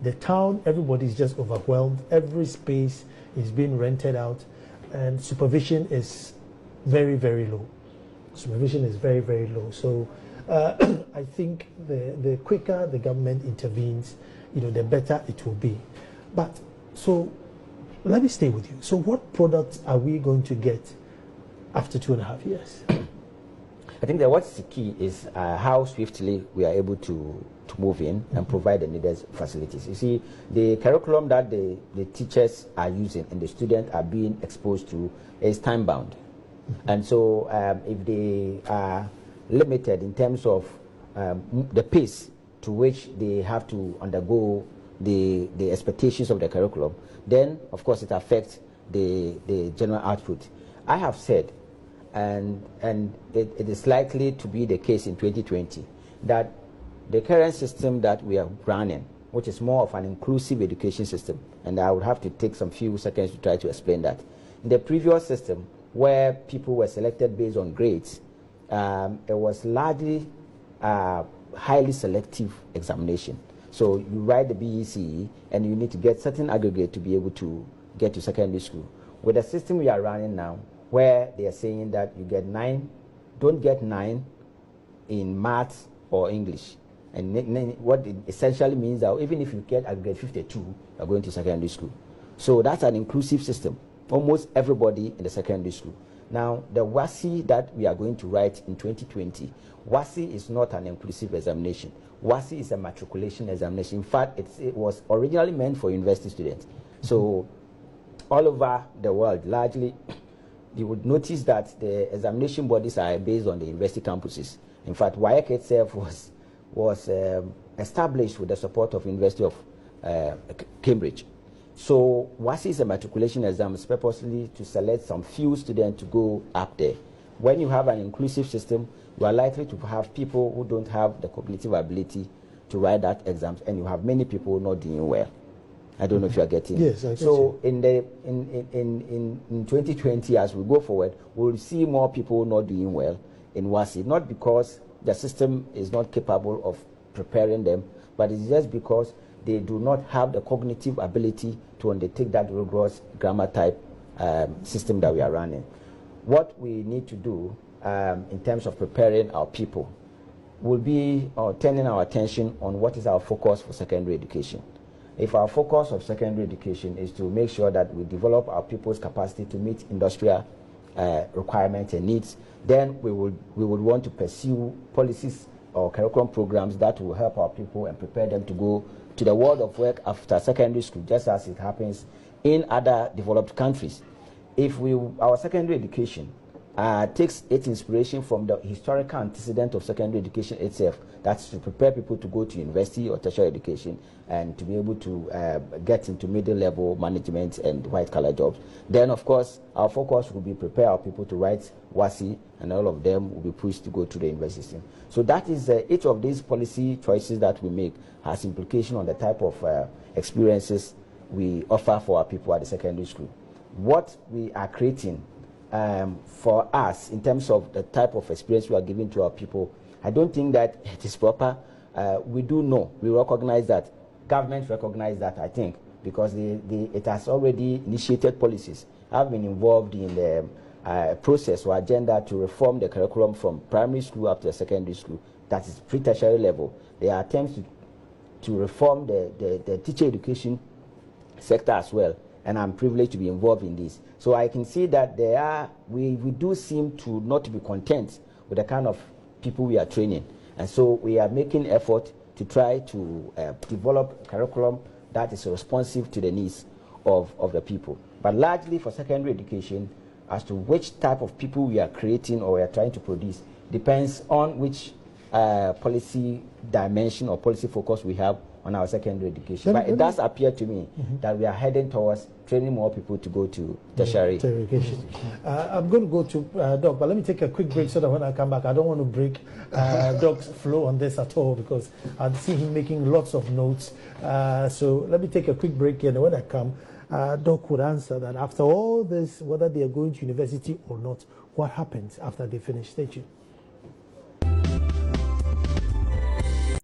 The town, everybody is just overwhelmed. Every space is being rented out, and supervision is very, very low. Supervision is very, very low. So I think the quicker the government intervenes, the better it will be. But so let me stay with you. So what products are we going to get after 2.5 years? I think that what's the key is how swiftly we are able to move in and provide the needed facilities. You see, the curriculum that the teachers are using and the students are being exposed to is time-bound. And so if they are limited in terms of the pace to which they have to undergo the expectations of the curriculum, then, of course, it affects the general output. I have said, and it is likely to be the case in 2020, that the current system that we are running, which is more of an inclusive education system, and I would have to take some few seconds to try to explain that. In the previous system, where people were selected based on grades, it was largely highly selective examination. So you write the BECE, and you need to get certain aggregate to be able to get to secondary school. With the system we are running now, where they are saying that you get 9, don't get 9 in maths or English. And what it essentially means that even if you get aggregate 52, you are going to secondary school. So that's an inclusive system. Almost everybody in the secondary school. Now, the WASSCE that we are going to write in 2020, WASSCE is not an inclusive examination. WASSCE is a matriculation examination. In fact, it was originally meant for university students. So all over the world, largely, you would notice that the examination bodies are based on the university campuses. In fact, WAEC itself was established with the support of University of Cambridge. So WASSCE is a matriculation exam purposely to select some few students to go up there. When you have an inclusive system, you are likely to have people who don't have the cognitive ability to write that exam, and you have many people not doing well. I don't know if you are getting it. Yes, I get so you. in 2020, as we go forward, we'll see more people not doing well in WASSCE, not because the system is not capable of preparing them, but it's just because they do not have the cognitive ability to undertake that rigorous grammar type system that we are running. What we need to do in terms of preparing our people will be turning our attention on what is our focus for secondary education. If our focus of secondary education is to make sure that we develop our people's capacity to meet industrial requirements and needs, then we would want to pursue policies or curriculum programs that will help our people and prepare them to go to the world of work after secondary school, just as it happens in other developed countries. If our secondary education takes its inspiration from the historical antecedent of secondary education itself, that's to prepare people to go to university or tertiary education and to be able to get into middle level management and white collar jobs, then of course our focus will be prepare our people to write WASSCE, and all of them will be pushed to go to the university system. So that is each of these policy choices that we make has implication on the type of experiences we offer for our people at the secondary school. What we are creating for us in terms of the type of experience we are giving to our people, I don't think that it is proper. We do know, we recognize that, governments recognize that, I think, because it has already initiated policies. I've been involved in the process or agenda to reform the curriculum from primary school up to the secondary school, that is pre-tertiary level. There are attempts to reform the teacher education sector as well, and I'm privileged to be involved in this. So I can see that we do seem to not be content with the kind of people we are training, and so we are making effort to try to develop curriculum that is responsive to the needs of the people. But largely for secondary education, as to which type of people we are creating or we are trying to produce depends on which policy dimension or policy focus we have on our secondary education. But it does appear to me that we are heading towards training more people to go to tertiary education. I'm going to go to Doc, but let me take a quick break so that when I come back, I don't want to break Doc's flow on this at all, because I see him making lots of notes. So let me take a quick break here, and when I come, Doc would answer that after all this, whether they are going to university or not, what happens after they finish? Stay tuned.